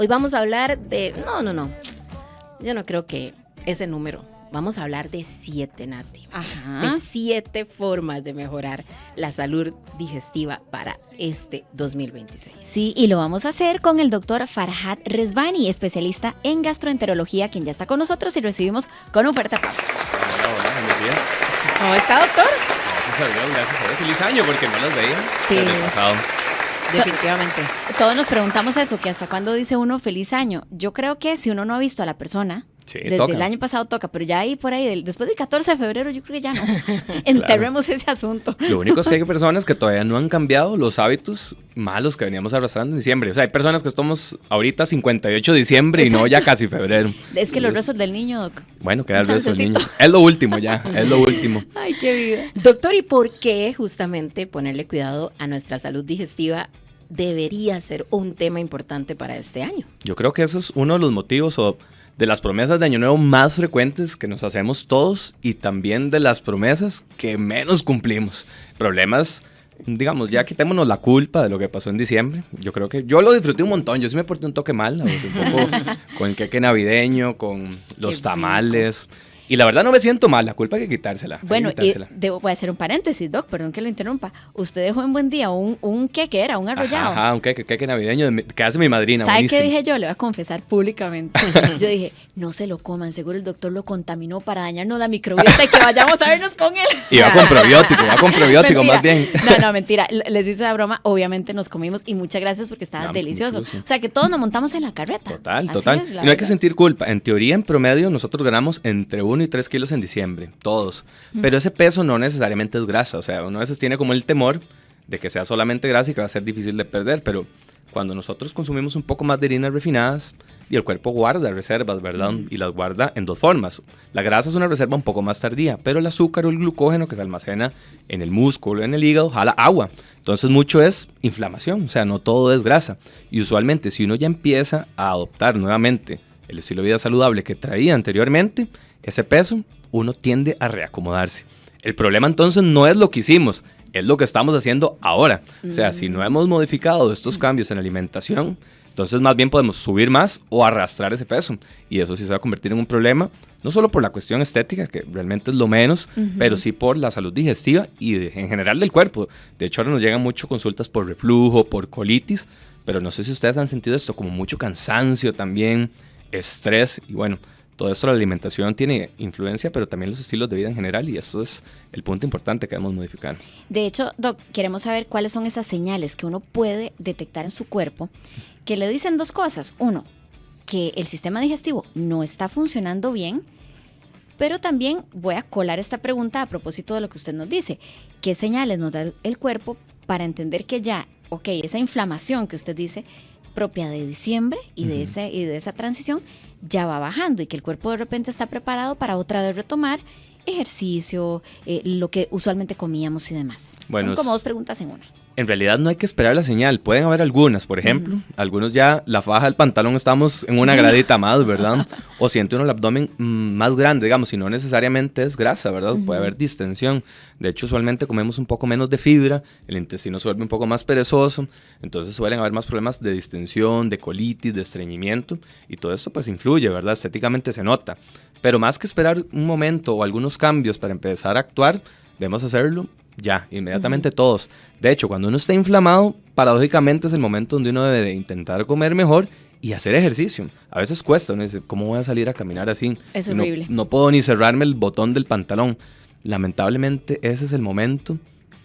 Hoy vamos a hablar de... No. Yo no creo que ese número... Vamos a hablar de 7, Nati. Ajá. De 7 formas de mejorar la salud digestiva para este 2026. Sí, y lo vamos a hacer con el doctor Farhad Rezvani, especialista en gastroenterología, quien ya está con nosotros y recibimos con un fuerte aplauso. Hola, buenos días. ¿Cómo está, doctor? Gracias a Dios, gracias a Dios. Feliz año, porque no los veía. Sí. Desde el pasado. Definitivamente. Todos nos preguntamos eso, que hasta cuándo dice uno feliz año. Yo creo que si uno no ha visto a la persona, Sí, desde toca. el año pasado toca, pero ya ahí por ahí, después del 14 de febrero, yo creo que ya no. Enterremos ese asunto. Lo único es que hay personas que todavía no han cambiado los hábitos malos que veníamos arrastrando en diciembre. O sea, hay personas que estamos ahorita 58 de diciembre y no ya casi febrero. Es que los Entonces, rezos del niño, doc. Bueno, queda el Un resto del niño. chancecito. Es lo último ya, es lo último. Ay, qué vida. Doctor, ¿y por qué justamente ponerle cuidado a nuestra salud digestiva debería ser un tema importante para este año? Yo creo que eso es uno de los motivos o de las promesas de Año Nuevo más frecuentes que nos hacemos todos y también de las promesas que menos cumplimos. Problemas, digamos, ya quitémonos la culpa de lo que pasó en diciembre. Yo creo que yo lo disfruté un montón. Yo sí me porté un toque mal, a veces, un poco con el queque navideño, con los Qué tamales. Y la verdad no me siento mal, la culpa hay que quitársela. hay que Bueno, y quitársela. voy a hacer un paréntesis, doc, perdón que lo interrumpa. Usted dejó en buen día un ¿qué era? Un arrollado. Ajá, un queque navideño que hace mi madrina. ¿Sabe buenísimo. qué dije yo? Le voy a confesar públicamente. Yo dije, no se lo coman, seguro el doctor lo contaminó para dañarnos la microbiota y que vayamos a vernos con él. Y va con probiótico Mentira. más bien. No, mentira. Les hice la broma, obviamente nos comimos y muchas gracias porque estaba No, pues, delicioso. mucho gusto. O sea, que todos nos montamos en la carreta. Total. Así Y es, la no hay que verdad. sentir culpa. En teoría, en promedio, nosotros ganamos entre 1 y 3 kilos en diciembre, todos. Pero ese peso no necesariamente es grasa. O sea, uno a veces tiene como el temor de que sea solamente grasa y que va a ser difícil de perder. Pero cuando nosotros consumimos un poco más de harinas refinadas, y el cuerpo guarda reservas, ¿verdad? Y las guarda en 2 formas. La grasa es una reserva un poco más tardía, pero el azúcar o el glucógeno que se almacena en el músculo, en el hígado, jala agua. Entonces mucho es inflamación, o sea, no todo es grasa. Y usualmente si uno ya empieza a adoptar nuevamente el estilo de vida saludable que traía anteriormente, ese peso, uno tiende a reacomodarse. El problema entonces no es lo que hicimos, es lo que estamos haciendo ahora. O sea, si no hemos modificado estos cambios en la alimentación, entonces más bien podemos subir más o arrastrar ese peso. Y eso sí se va a convertir en un problema, no solo por la cuestión estética, que realmente es lo menos, pero sí por la salud digestiva y en general del cuerpo. De hecho, ahora nos llegan mucho consultas por reflujo, por colitis, pero no sé si ustedes han sentido esto, como mucho cansancio también, estrés, y bueno, todo esto la alimentación tiene influencia, pero también los estilos de vida en general, y eso es el punto importante que debemos modificar. De hecho, doc, queremos saber cuáles son esas señales que uno puede detectar en su cuerpo que le dicen 2 cosas. Uno, que el sistema digestivo no está funcionando bien, pero también voy a colar esta pregunta a propósito de lo que usted nos dice. ¿Qué señales nos da el cuerpo para entender que ya, ok, esa inflamación que usted dice, propia de diciembre y de esa transición, ya va bajando y que el cuerpo de repente está preparado para otra vez retomar ejercicio, lo que usualmente comíamos y demás? Bueno, son como 2 preguntas en una. En realidad no hay que esperar la señal, pueden haber algunas, por ejemplo, algunos ya la faja del pantalón estamos en una gradita más, ¿verdad? O siente uno el abdomen más grande, digamos, y no necesariamente es grasa, ¿verdad? Puede haber distensión. De hecho, usualmente comemos un poco menos de fibra, el intestino se vuelve un poco más perezoso, entonces suelen haber más problemas de distensión, de colitis, de estreñimiento, y todo esto pues influye, ¿verdad? Estéticamente se nota. Pero más que esperar un momento o algunos cambios para empezar a actuar, debemos hacerlo ya, inmediatamente todos. De hecho, cuando uno está inflamado, paradójicamente es el momento donde uno debe de intentar comer mejor y hacer ejercicio. A veces cuesta, uno dice, ¿cómo voy a salir a caminar así? Es Y horrible. No puedo ni cerrarme el botón del pantalón. Lamentablemente, ese es el momento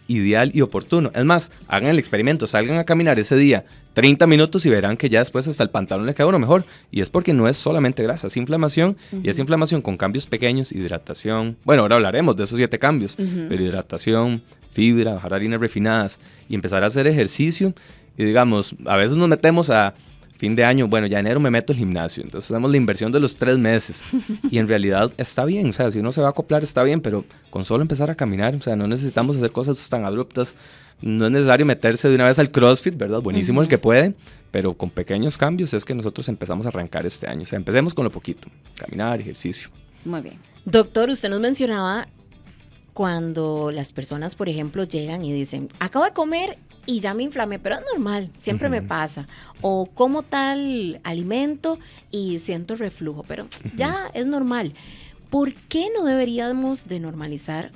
ideal y oportuno. Es más, hagan el experimento, salgan a caminar ese día 30 minutos y verán que ya después hasta el pantalón le queda a uno mejor. Y es porque no es solamente grasa, es inflamación. Y es inflamación con cambios pequeños, hidratación. Bueno, ahora hablaremos de esos 7 cambios. Pero hidratación, fibra, bajar harinas refinadas y empezar a hacer ejercicio. Y digamos, a veces nos metemos a fin de año, bueno, ya enero me meto al gimnasio, entonces hacemos la inversión de los 3 meses y en realidad está bien, o sea, si uno se va a acoplar está bien, pero con solo empezar a caminar, o sea, no necesitamos hacer cosas tan abruptas, no es necesario meterse de una vez al CrossFit, ¿verdad? Buenísimo el que puede, pero con pequeños cambios es que nosotros empezamos a arrancar este año, o sea, empecemos con lo poquito, caminar, ejercicio. Muy bien. Doctor, usted nos mencionaba cuando las personas, por ejemplo, llegan y dicen, acabo de comer y ya me inflamé, pero es normal, siempre me pasa. O como tal alimento y siento reflujo, pero ya es normal. ¿Por qué no deberíamos de normalizar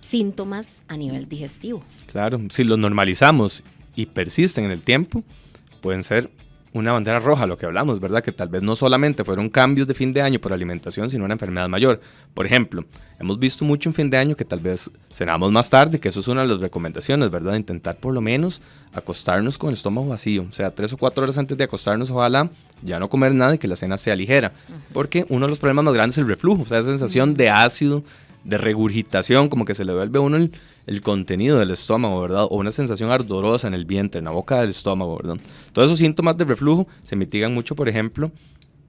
síntomas a nivel digestivo? Claro, si los normalizamos y persisten en el tiempo, pueden ser una bandera roja, lo que hablamos, ¿verdad? Que tal vez no solamente fueron cambios de fin de año por alimentación, sino una enfermedad mayor. Por ejemplo, hemos visto mucho en fin de año que tal vez cenamos más tarde, que eso es una de las recomendaciones, ¿verdad? Intentar por lo menos acostarnos con el estómago vacío, o sea, 3 o 4 horas antes de acostarnos, ojalá ya no comer nada y que la cena sea ligera, porque uno de los problemas más grandes es el reflujo, o sea, esa sensación de ácido, de regurgitación, como que se le vuelve a uno el contenido del estómago, ¿verdad? O una sensación ardorosa en el vientre, en la boca del estómago, ¿verdad? Todos esos síntomas de reflujo se mitigan mucho, por ejemplo,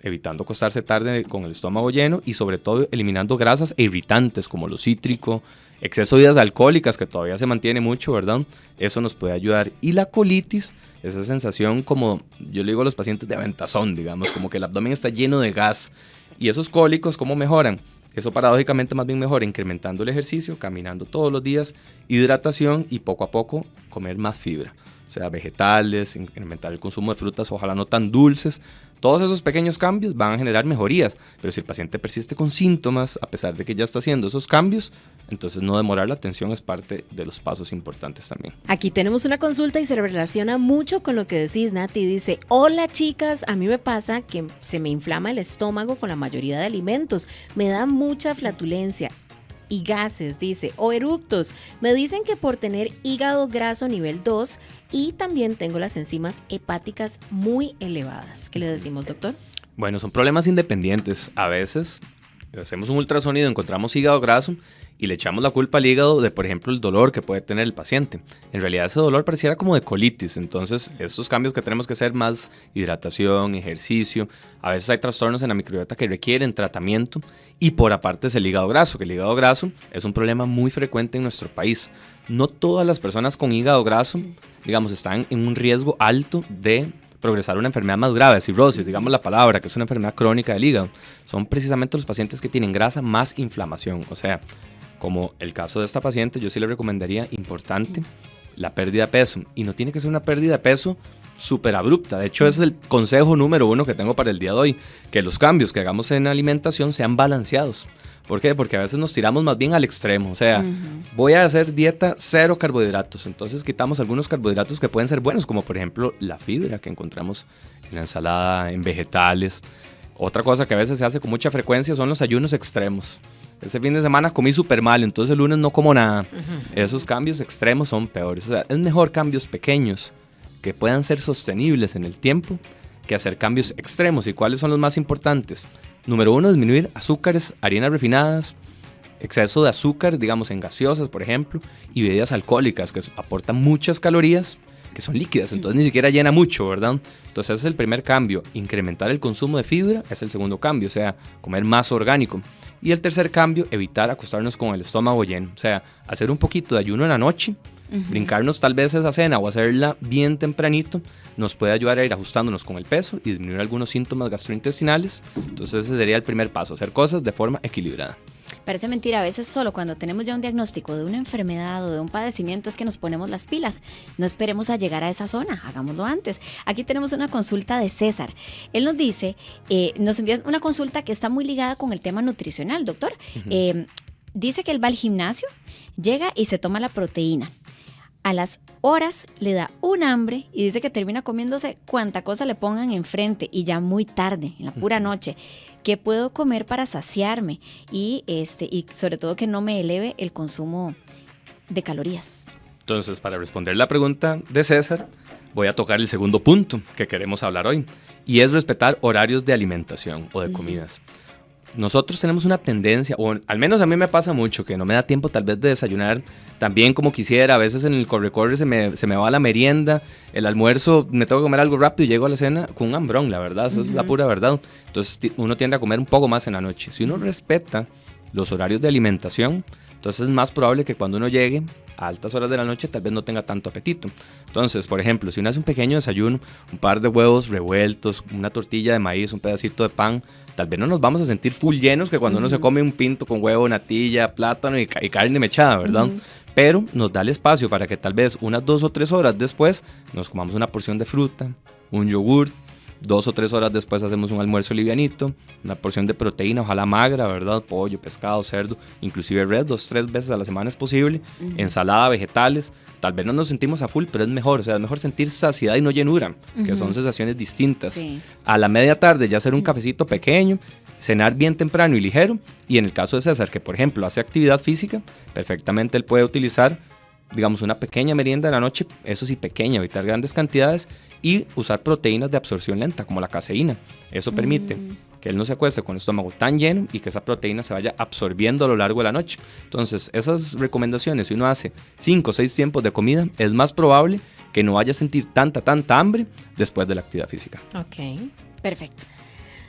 evitando acostarse tarde con el estómago lleno y sobre todo eliminando grasas e irritantes como lo cítrico, exceso de bebidas alcohólicas que todavía se mantiene mucho, ¿verdad? Eso nos puede ayudar. Y la colitis, esa sensación como, yo le digo a los pacientes de aventazón, digamos, como que el abdomen está lleno de gas. Y esos cólicos, ¿cómo mejoran? Eso paradójicamente más bien mejora incrementando el ejercicio, caminando todos los días, hidratación y poco a poco comer más fibra. O sea, vegetales, incrementar el consumo de frutas, ojalá no tan dulces. Todos esos pequeños cambios van a generar mejorías, pero si el paciente persiste con síntomas, a pesar de que ya está haciendo esos cambios, entonces no demorar la atención es parte de los pasos importantes también. Aquí tenemos una consulta y se relaciona mucho con lo que decís, Nati. Dice, hola chicas, a mí me pasa que se me inflama el estómago con la mayoría de alimentos, me da mucha flatulencia y gases, dice, o eructos. Me dicen que por tener hígado graso nivel 2 y también tengo las enzimas hepáticas muy elevadas. ¿Qué le decimos, doctor? Bueno, son problemas independientes. A veces hacemos un ultrasonido, encontramos hígado graso y le echamos la culpa al hígado de, por ejemplo, el dolor que puede tener el paciente. En realidad ese dolor pareciera como de colitis, entonces estos cambios que tenemos que hacer, más hidratación, ejercicio, a veces hay trastornos en la microbiota que requieren tratamiento y por aparte es el hígado graso, que el hígado graso es un problema muy frecuente en nuestro país. No todas las personas con hígado graso, digamos, están en un riesgo alto de progresar una enfermedad más grave, cirrosis, digamos la palabra, que es una enfermedad crónica del hígado. Son precisamente los pacientes que tienen grasa más inflamación, o sea, como el caso de esta paciente, yo sí le recomendaría, importante, la pérdida de peso. Y no tiene que ser una pérdida de peso súper abrupta. De hecho, ese es el consejo número 1 que tengo para el día de hoy. Que los cambios que hagamos en alimentación sean balanceados. ¿Por qué? Porque a veces nos tiramos más bien al extremo. O sea, voy a hacer dieta 0 carbohidratos. Entonces quitamos algunos carbohidratos que pueden ser buenos, como por ejemplo la fibra que encontramos en la ensalada, en vegetales. Otra cosa que a veces se hace con mucha frecuencia son los ayunos extremos. Ese fin de semana comí súper mal, entonces el lunes no como nada. Esos cambios extremos son peores. O sea, es mejor cambios pequeños que puedan ser sostenibles en el tiempo que hacer cambios extremos. ¿Y cuáles son los más importantes? Número 1, disminuir azúcares, harinas refinadas, exceso de azúcar, digamos en gaseosas, por ejemplo, y bebidas alcohólicas que aportan muchas calorías, que son líquidas, entonces ni siquiera llena mucho, ¿verdad? Entonces ese es el primer cambio. Incrementar el consumo de fibra es el segundo cambio, o sea, comer más orgánico. Y el tercer cambio, evitar acostarnos con el estómago lleno. O sea, hacer un poquito de ayuno en la noche, brincarnos tal vez esa cena o hacerla bien tempranito, nos puede ayudar a ir ajustándonos con el peso y disminuir algunos síntomas gastrointestinales. Entonces ese sería el primer paso, hacer cosas de forma equilibrada. Parece mentira, a veces solo cuando tenemos ya un diagnóstico de una enfermedad o de un padecimiento es que nos ponemos las pilas. No esperemos a llegar a esa zona, hagámoslo antes. Aquí tenemos una consulta de César. Él nos dice, nos envía una consulta que está muy ligada con el tema nutricional, doctor. Dice que él va al gimnasio, llega y se toma la proteína. A las horas le da un hambre y dice que termina comiéndose cuanta cosa le pongan enfrente y ya muy tarde, en la pura noche. ¿Qué puedo comer para saciarme? Y sobre todo que no me eleve el consumo de calorías. Entonces, para responder la pregunta de César, voy a tocar el segundo punto que queremos hablar hoy, y es respetar horarios de alimentación o de comidas. Nosotros tenemos una tendencia, o al menos a mí me pasa mucho, que no me da tiempo tal vez de desayunar tan bien como quisiera. A veces en el corre-corre se me va la merienda, el almuerzo, me tengo que comer algo rápido y llego a la cena con un hambrón, la verdad, esa es la pura verdad. Entonces uno tiende a comer un poco más en la noche. Si uno respeta los horarios de alimentación, entonces es más probable que cuando uno llegue a altas horas de la noche tal vez no tenga tanto apetito. Entonces, por ejemplo, si uno hace un pequeño desayuno, un par de huevos revueltos, una tortilla de maíz, un pedacito de pan, tal vez no nos vamos a sentir full llenos que cuando uno se come un pinto con huevo, natilla, plátano y carne mechada, ¿verdad? pero nos da el espacio para que tal vez unas 2 o 3 horas después nos comamos una porción de fruta, un yogur. 2 o 3 horas después hacemos un almuerzo livianito, una porción de proteína, ojalá magra, ¿verdad? Pollo, pescado, cerdo, inclusive res, 2-3 veces a la semana es posible, ensalada, vegetales. Tal vez no nos sentimos a full, pero es mejor, o sea, es mejor sentir saciedad y no llenura, que son sensaciones distintas. Sí. A la media tarde ya hacer un cafecito pequeño, cenar bien temprano y ligero, y en el caso de César, que por ejemplo hace actividad física, perfectamente él puede utilizar, digamos, una pequeña merienda en la noche, eso sí pequeña, evitar grandes cantidades, y usar proteínas de absorción lenta, como la caseína. Eso permite que él no se acueste con el estómago tan lleno y que esa proteína se vaya absorbiendo a lo largo de la noche. Entonces, esas recomendaciones, si uno hace 5 o 6 tiempos de comida, es más probable que no vaya a sentir tanta hambre después de la actividad física. Ok. Perfecto.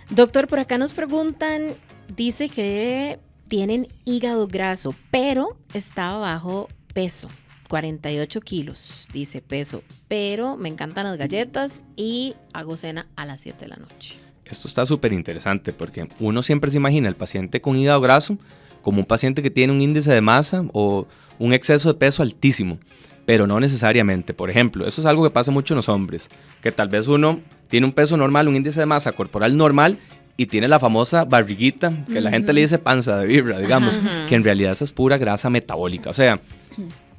Doctor, por acá nos preguntan, dice que tienen hígado graso, pero está bajo peso. 48 kilos, dice peso, pero me encantan las galletas y hago cena a las 7 de la noche. Esto está súper interesante porque uno siempre se imagina al paciente con hígado graso como un paciente que tiene un índice de masa o un exceso de peso altísimo, pero no necesariamente. Por ejemplo, eso es algo que pasa mucho en los hombres, que tal vez uno tiene un peso normal, un índice de masa corporal normal y tiene la famosa barriguita, que la gente le dice panza de birra, digamos, que en realidad esa es pura grasa metabólica. O sea,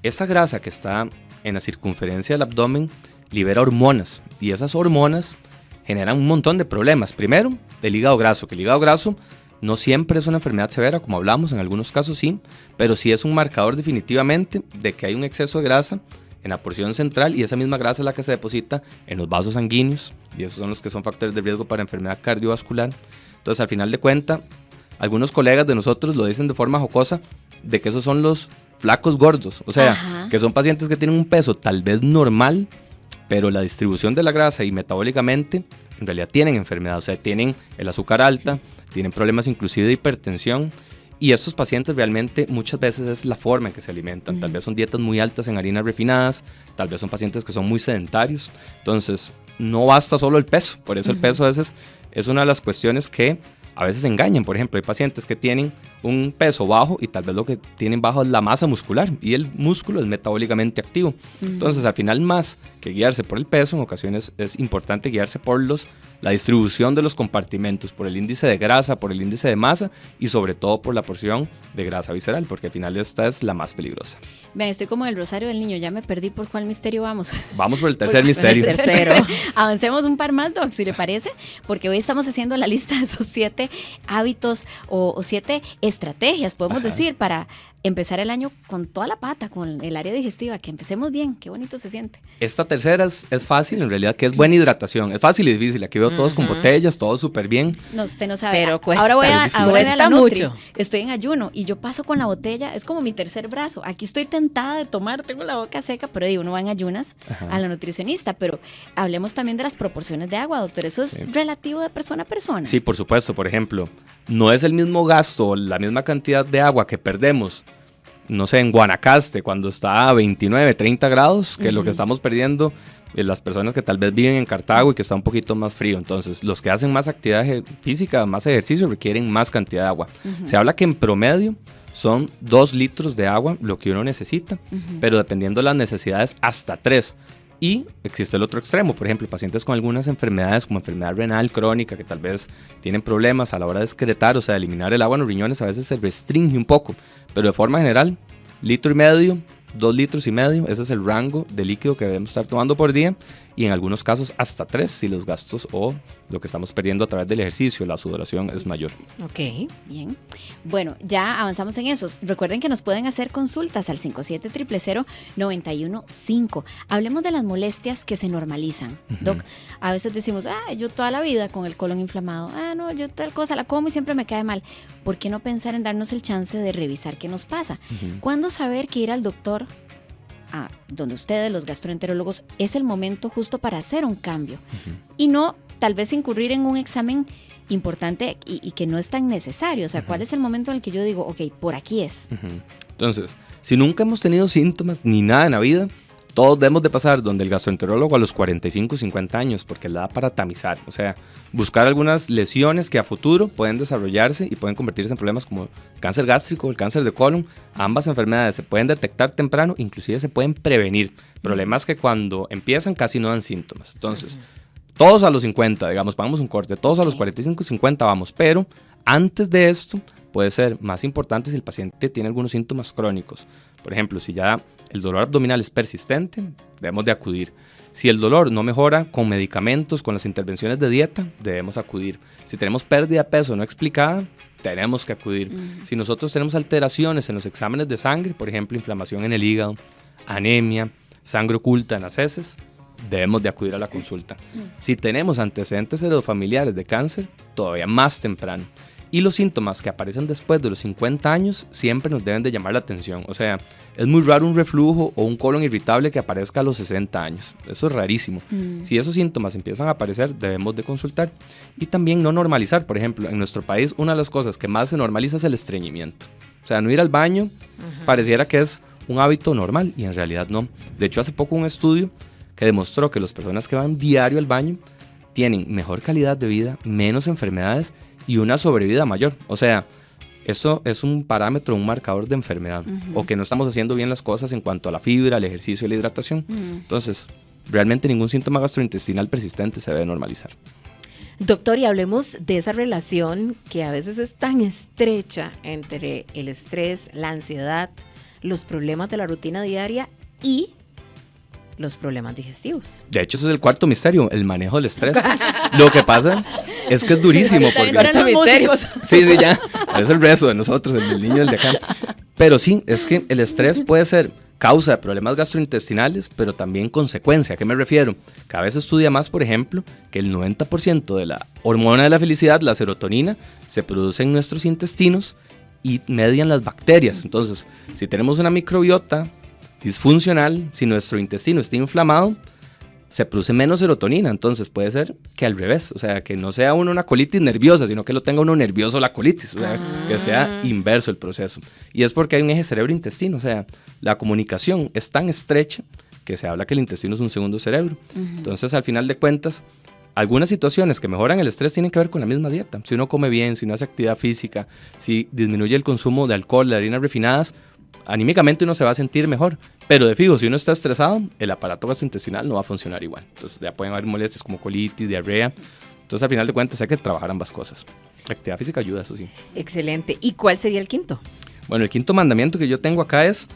esa grasa que está en la circunferencia del abdomen libera hormonas y esas hormonas generan un montón de problemas. Primero, el hígado graso, que el hígado graso no siempre es una enfermedad severa, como hablamos, en algunos casos sí, pero sí es un marcador definitivamente de que hay un exceso de grasa en la porción central y esa misma grasa es la que se deposita en los vasos sanguíneos y esos son los que son factores de riesgo para enfermedad cardiovascular. Entonces, al final de cuentas, algunos colegas de nosotros lo dicen de forma jocosa de que esos son los flacos gordos, o sea, que son pacientes que tienen un peso tal vez normal, pero la distribución de la grasa y metabólicamente en realidad tienen enfermedad, o sea, tienen el azúcar alta, tienen problemas inclusive de hipertensión, y estos pacientes realmente muchas veces es la forma en que se alimentan, tal vez son dietas muy altas en harinas refinadas, tal vez son pacientes que son muy sedentarios, entonces no basta solo el peso, por eso el peso a veces es una de las cuestiones que a veces engañan. Por ejemplo, hay pacientes que tienen un peso bajo y tal vez lo que tienen bajo es la masa muscular y el músculo es metabólicamente activo. Entonces, al final, más que guiarse por el peso, en ocasiones es importante guiarse por la distribución de los compartimentos, por el índice de grasa, por el índice de masa y sobre todo por la porción de grasa visceral, porque al final esta es la más peligrosa. Vean, estoy como el rosario del niño, ya me perdí por cuál misterio vamos. Vamos por el tercer misterio. El tercero. Avancemos un par más, Doc, si le parece, porque hoy estamos haciendo la lista de esos 7 hábitos o 7 estrategias, podemos decir, para empezar el año con toda la pata, con el área digestiva, que empecemos bien, qué bonito se siente. Esta tercera es fácil, en realidad, que es buena hidratación. Es fácil y difícil. Aquí veo todos con botellas, todo súper bien. No, usted no sabe. Pero cuesta. Ahora voy a Cuesta la Nutri. mucho. Estoy en ayuno y yo paso con la botella, es como mi tercer brazo. Aquí estoy tentada de tomar, tengo la boca seca, pero digo, uno va en ayunas a la nutricionista. Pero hablemos también de las proporciones de agua, doctor. Eso es relativo de persona a persona. Sí, por supuesto. Por ejemplo, no es el mismo gasto, la misma cantidad de agua que perdemos, no sé, en Guanacaste, cuando está a 29, 30 grados, que lo que estamos perdiendo las personas que tal vez viven en Cartago y que está un poquito más frío. Entonces, los que hacen más actividad física, más ejercicio, requieren más cantidad de agua. Se habla que en promedio son 2 litros de agua lo que uno necesita, pero dependiendo de las necesidades, hasta 3. Y existe el otro extremo, por ejemplo, pacientes con algunas enfermedades como enfermedad renal crónica que tal vez tienen problemas a la hora de excretar, o sea, de eliminar el agua en los riñones, a veces se restringe un poco, pero de forma general, 1,5 litros, 2,5 litros, ese es el rango de líquido que debemos estar tomando por día y en algunos casos hasta 3 si los gastos o lo que estamos perdiendo a través del ejercicio, la sudoración es mayor. Ok. Bien. Bueno, ya avanzamos en esos. Recuerden que nos pueden hacer consultas al 57-000-915. Hablemos de las molestias que se normalizan. Doc, a veces decimos, yo toda la vida con el colon inflamado, no, yo tal cosa la como y siempre me cae mal. ¿Por qué no pensar en darnos el chance de revisar qué nos pasa? ¿Cuándo saber que ir al doctor, donde ustedes, los gastroenterólogos, es el momento justo para hacer un cambio? Y no tal vez incurrir en un examen importante y que no es tan necesario. O sea, ¿cuál es el momento en el que yo digo, ok, por aquí es? Entonces, si nunca hemos tenido síntomas ni nada en la vida, todos debemos de pasar donde el gastroenterólogo a los 45, 50 años, porque le da para tamizar, o sea, buscar algunas lesiones que a futuro pueden desarrollarse y pueden convertirse en problemas como el cáncer gástrico, el cáncer de colon. Ambas enfermedades se pueden detectar temprano, inclusive se pueden prevenir. Problemas que cuando empiezan casi no dan síntomas. Entonces, todos a los 50, digamos, pagamos un corte, todos a los 45, 50 vamos, pero antes de esto puede ser más importante si el paciente tiene algunos síntomas crónicos. Por ejemplo, si ya el dolor abdominal es persistente, debemos de acudir. Si el dolor no mejora con medicamentos, con las intervenciones de dieta, debemos acudir. Si tenemos pérdida de peso no explicada, tenemos que acudir. Si nosotros tenemos alteraciones en los exámenes de sangre, por ejemplo, inflamación en el hígado, anemia, sangre oculta en las heces, debemos de acudir a la consulta. Si tenemos antecedentes heredofamiliares de cáncer, todavía más temprano. Y los síntomas que aparecen después de los 50 años siempre nos deben de llamar la atención. O sea, es muy raro un reflujo o un colon irritable que aparezca a los 60 años. Eso es rarísimo. Si esos síntomas empiezan a aparecer, debemos de consultar. Y también no normalizar. Por ejemplo, en nuestro país, una de las cosas que más se normaliza es el estreñimiento. O sea, no ir al baño pareciera que es un hábito normal y en realidad no. De hecho, hace poco un estudio que demostró que las personas que van diario al baño tienen mejor calidad de vida, menos enfermedades y una sobrevida mayor. O sea, eso es un parámetro, un marcador de enfermedad. O que no estamos haciendo bien las cosas en cuanto a la fibra, el ejercicio y la hidratación. Entonces, realmente ningún síntoma gastrointestinal persistente se debe normalizar. Doctor, y hablemos de esa relación que a veces es tan estrecha entre el estrés, la ansiedad, los problemas de la rutina diaria y los problemas digestivos. De hecho, ese es el cuarto misterio, el manejo del estrés. Lo que pasa es que es durísimo. Porque los misterios. Sí, ya. Es el rezo de nosotros, el del niño del de acá. Pero sí, es que el estrés puede ser causa de problemas gastrointestinales, pero también consecuencia. ¿A qué me refiero? Cada vez se estudia más, por ejemplo, que el 90% de la hormona de la felicidad, la serotonina, se produce en nuestros intestinos y median las bacterias. Entonces, si tenemos una microbiota disfuncional, si nuestro intestino está inflamado, se produce menos serotonina. Entonces puede ser que al revés, o sea, que no sea uno una colitis nerviosa, sino que lo tenga uno nervioso la colitis, o sea, que sea inverso el proceso. Y es porque hay un eje cerebro-intestino, o sea, la comunicación es tan estrecha que se habla que el intestino es un segundo cerebro. Entonces, al final de cuentas, algunas situaciones que mejoran el estrés tienen que ver con la misma dieta. Si uno come bien, si uno hace actividad física, si disminuye el consumo de alcohol, de harinas refinadas, anímicamente uno se va a sentir mejor, pero de fijo, si uno está estresado, el aparato gastrointestinal no va a funcionar igual. Entonces ya pueden haber molestias como colitis, diarrea. Entonces al final de cuentas hay que trabajar ambas cosas. La actividad física ayuda, eso sí. Excelente. ¿Y cuál sería el quinto? Bueno, el quinto mandamiento que yo tengo acá es,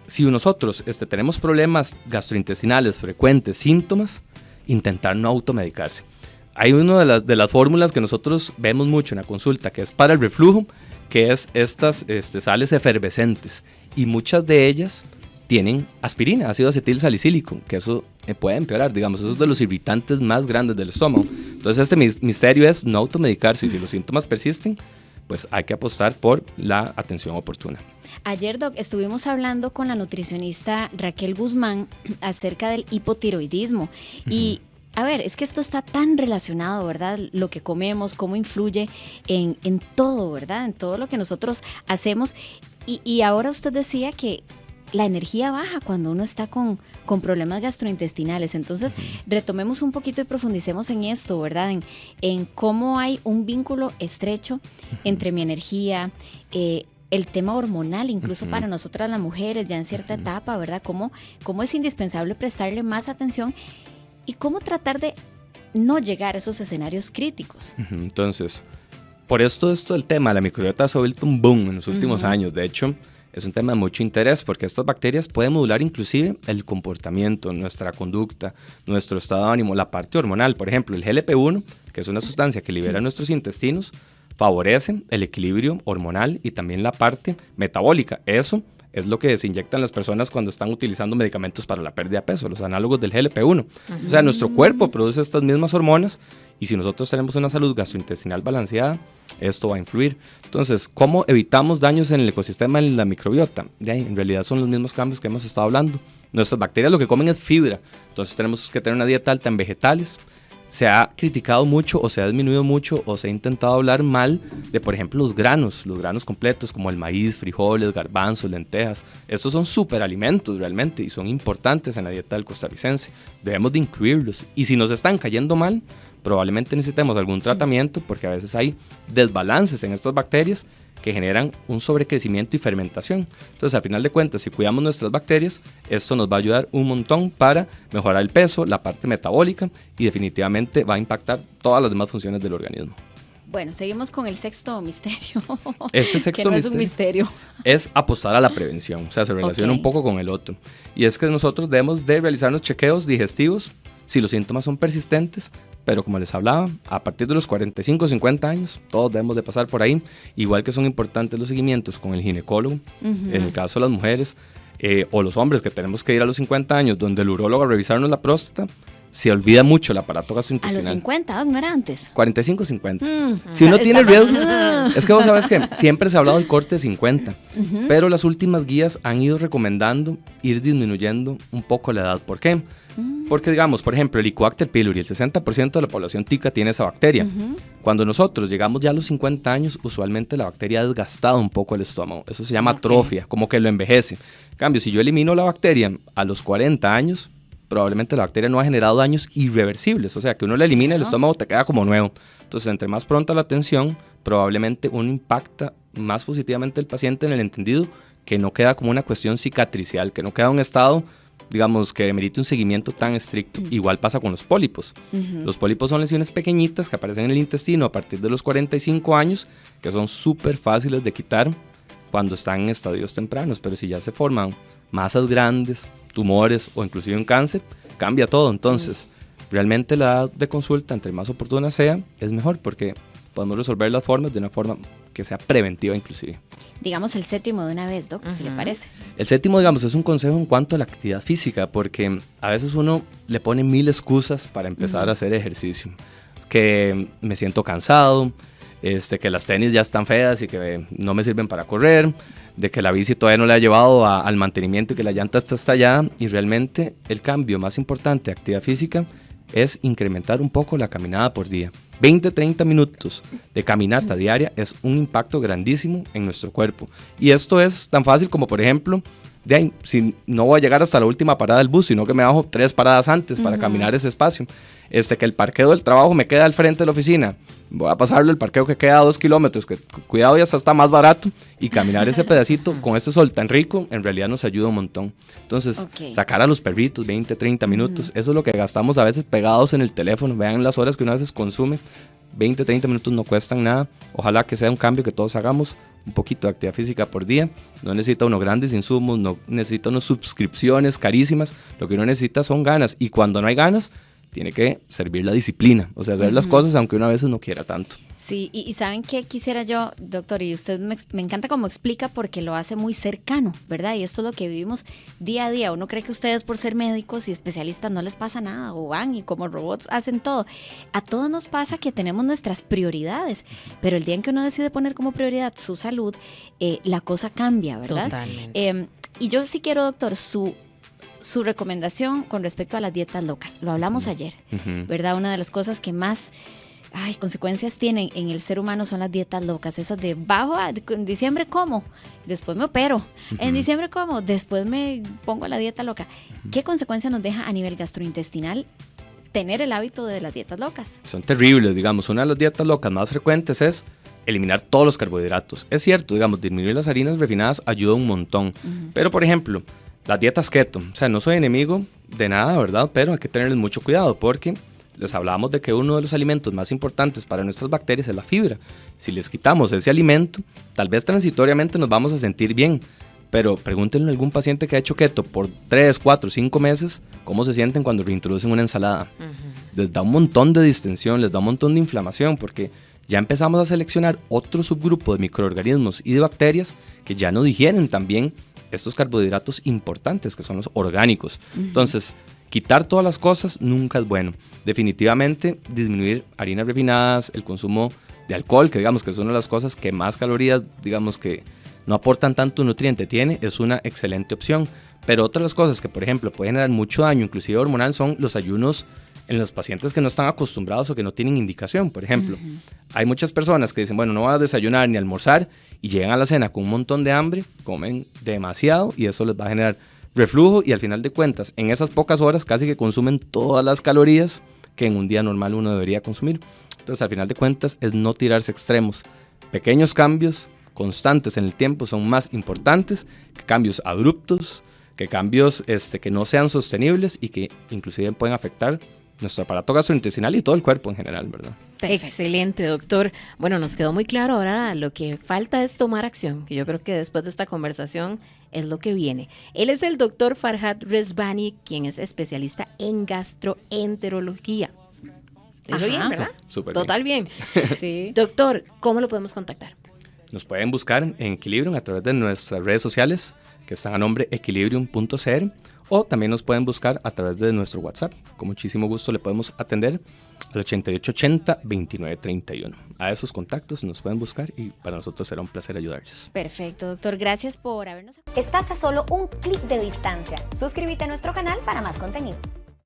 si nosotros tenemos problemas gastrointestinales frecuentes, síntomas, intentar no automedicarse. Hay una de las fórmulas que nosotros vemos mucho en la consulta, que es para el reflujo, que es estas sales efervescentes, y muchas de ellas tienen aspirina, ácido acetil salicílico, que eso puede empeorar, digamos, eso es de los irritantes más grandes del estómago. Entonces este misterio es no automedicarse, y si los síntomas persisten, pues hay que apostar por la atención oportuna. Ayer, Doc, estuvimos hablando con la nutricionista Raquel Guzmán acerca del hipotiroidismo y a ver, es que esto está tan relacionado, ¿verdad? Lo que comemos, cómo influye en todo, ¿verdad? En todo lo que nosotros hacemos. Y ahora usted decía que la energía baja cuando uno está con problemas gastrointestinales. Entonces, retomemos un poquito y profundicemos en esto, ¿verdad? En cómo hay un vínculo estrecho entre mi energía, el tema hormonal, incluso para nosotras las mujeres, ya en cierta etapa, ¿verdad? Cómo es indispensable prestarle más atención y cómo tratar de no llegar a esos escenarios críticos. Entonces, por esto del tema, la microbiota se ha vuelto un boom en los últimos años. De hecho, es un tema de mucho interés porque estas bacterias pueden modular inclusive el comportamiento, nuestra conducta, nuestro estado de ánimo, la parte hormonal. Por ejemplo, el GLP-1, que es una sustancia que libera nuestros intestinos, favorece el equilibrio hormonal y también la parte metabólica. Eso es lo que se inyectan las personas cuando están utilizando medicamentos para la pérdida de peso, los análogos del GLP-1. O sea, nuestro cuerpo produce estas mismas hormonas y si nosotros tenemos una salud gastrointestinal balanceada, esto va a influir. Entonces, ¿cómo evitamos daños en el ecosistema de la microbiota? En realidad son los mismos cambios que hemos estado hablando. Nuestras bacterias lo que comen es fibra, entonces tenemos que tener una dieta alta en vegetales, se ha criticado mucho o se ha disminuido mucho o se ha intentado hablar mal de, por ejemplo, los granos completos como el maíz, frijoles, garbanzos, lentejas. Estos son superalimentos realmente y son importantes en la dieta del costarricense. Debemos de incluirlos y si nos están cayendo mal, probablemente necesitemos algún tratamiento porque a veces hay desbalances en estas bacterias que generan un sobrecrecimiento y fermentación. Entonces, al final de cuentas, si cuidamos nuestras bacterias, esto nos va a ayudar un montón para mejorar el peso, la parte metabólica y definitivamente va a impactar todas las demás funciones del organismo. Bueno, seguimos con el sexto misterio. Este sexto que no es un misterio. Es apostar a la prevención, o sea, se relaciona un poco con el otro. Y es que nosotros debemos de realizarnos chequeos digestivos si los síntomas son persistentes, pero como les hablaba, a partir de los 45 o 50 años, todos debemos de pasar por ahí, igual que son importantes los seguimientos con el ginecólogo, en el caso de las mujeres, o los hombres que tenemos que ir a los 50 años, donde el urólogo a revisarnos la próstata, se olvida mucho el aparato gastrointestinal. A los 50, ¿no era antes? 45 o 50. Si uno tiene riesgo, es que vos sabes que siempre se ha hablado del corte de 50, pero las últimas guías han ido recomendando ir disminuyendo un poco la edad. ¿Por qué? Porque digamos, por ejemplo, el Helicobacter pylori, el 60% de la población tica tiene esa bacteria. Cuando nosotros llegamos ya a los 50 años, usualmente la bacteria ha desgastado un poco el estómago. Eso se llama atrofia, como que lo envejece. En cambio, si yo elimino la bacteria a los 40 años, probablemente la bacteria no ha generado daños irreversibles. O sea, que uno la elimina, el estómago te queda como nuevo. Entonces, entre más pronta la atención, probablemente uno impacta más positivamente al paciente en el entendido que no queda como una cuestión cicatricial, que no queda un estado, digamos, que merite un seguimiento tan estricto. Igual pasa con los pólipos. Los pólipos son lesiones pequeñitas que aparecen en el intestino a partir de los 45 años, que son súper fáciles de quitar cuando están en estadios tempranos, pero si ya se forman masas grandes, tumores o inclusive un cáncer, cambia todo. Entonces, realmente la edad de consulta, entre más oportuna sea, es mejor porque podemos resolver las formas de una forma que sea preventiva inclusive. Digamos el séptimo de una vez, Doc, si le parece. El séptimo, digamos, es un consejo en cuanto a la actividad física, porque a veces uno le pone 1000 excusas para empezar a hacer ejercicio. Que me siento cansado, que las tenis ya están feas y que no me sirven para correr, de que la bici todavía no le ha llevado al mantenimiento y que la llanta está estallada. Y realmente el cambio más importante de actividad física es incrementar un poco la caminada por día. 20-30 minutos de caminata diaria es un impacto grandísimo en nuestro cuerpo. Y esto es tan fácil como, por ejemplo, si no voy a llegar hasta la última parada del bus, sino que me bajo 3 paradas antes para caminar ese espacio. Que el parqueo del trabajo me queda al frente de la oficina. Voy a pasarlo el parqueo que queda a 2 kilómetros, que cuidado ya está más barato, y caminar ese pedacito con este sol tan rico, en realidad nos ayuda un montón. Entonces, sacar a los perritos 20-30 minutos, eso es lo que gastamos a veces pegados en el teléfono. Vean las horas que uno a veces consume, 20-30 minutos no cuestan nada. Ojalá que sea un cambio que todos hagamos, un poquito de actividad física por día. No necesita unos grandes insumos, no necesita unas suscripciones carísimas, lo que uno necesita son ganas, y cuando no hay ganas, tiene que servir la disciplina, o sea, hacer las cosas aunque uno a veces no quiera tanto. Sí, y ¿saben qué quisiera yo, doctor? Y usted me encanta cómo explica porque lo hace muy cercano, ¿verdad? Y esto es lo que vivimos día a día. Uno cree que ustedes por ser médicos y especialistas no les pasa nada, o van y como robots hacen todo. A todos nos pasa que tenemos nuestras prioridades, pero el día en que uno decide poner como prioridad su salud, la cosa cambia, ¿verdad? Totalmente. Y yo sí quiero, doctor, su recomendación con respecto a las dietas locas. Lo hablamos ayer, ¿verdad? Una de las cosas que más consecuencias tienen en el ser humano son las dietas locas. Esas de en diciembre como, después me opero. En diciembre como, después me pongo la dieta loca. ¿Qué consecuencias nos deja a nivel gastrointestinal tener el hábito de las dietas locas? Son terribles, digamos. Una de las dietas locas más frecuentes es eliminar todos los carbohidratos. Es cierto, digamos, disminuir las harinas refinadas ayuda un montón. Pero, por ejemplo, las dietas keto, o sea, no soy enemigo de nada, ¿verdad? Pero hay que tenerles mucho cuidado porque les hablábamos de que uno de los alimentos más importantes para nuestras bacterias es la fibra. Si les quitamos ese alimento, tal vez transitoriamente nos vamos a sentir bien, pero pregúntenle a algún paciente que ha hecho keto por 3, 4, 5 meses, cómo se sienten cuando reintroducen una ensalada. Les da un montón de distensión, les da un montón de inflamación porque ya empezamos a seleccionar otro subgrupo de microorganismos y de bacterias que ya no digieren también estos carbohidratos importantes que son los orgánicos. Entonces, quitar todas las cosas nunca es bueno. Definitivamente disminuir harinas refinadas, el consumo de alcohol, que digamos que es una de las cosas que más calorías, digamos que no aportan tanto nutriente tiene, es una excelente opción. Pero otras cosas que, por ejemplo, pueden generar mucho daño, inclusive hormonal, son los ayunos en los pacientes que no están acostumbrados o que no tienen indicación. Por ejemplo, hay muchas personas que dicen, bueno, no voy a desayunar ni almorzar, y llegan a la cena con un montón de hambre, comen demasiado y eso les va a generar reflujo, y al final de cuentas, en esas pocas horas casi que consumen todas las calorías que en un día normal uno debería consumir. Entonces, al final de cuentas, es no tirarse extremos. Pequeños cambios constantes en el tiempo son más importantes que cambios abruptos, que cambios que no sean sostenibles y que inclusive pueden afectar nuestro aparato gastrointestinal y todo el cuerpo en general, ¿verdad? Perfecto. Excelente, doctor. Bueno, nos quedó muy claro. Ahora lo que falta es tomar acción, que yo creo que después de esta conversación es lo que viene. Él es el doctor Farhad Rezvani, quien es especialista en gastroenterología. ¿Lo digo bien, verdad? Súper Total bien. Sí. Doctor, ¿cómo lo podemos contactar? Nos pueden buscar en Equilibrium a través de nuestras redes sociales, que están a nombre equilibrium.cr, o también nos pueden buscar a través de nuestro WhatsApp. Con muchísimo gusto le podemos atender al 8880-2931. A esos contactos nos pueden buscar y para nosotros será un placer ayudarles. Perfecto, doctor. Gracias por habernos... Estás a solo un clic de distancia. Suscríbete a nuestro canal para más contenidos.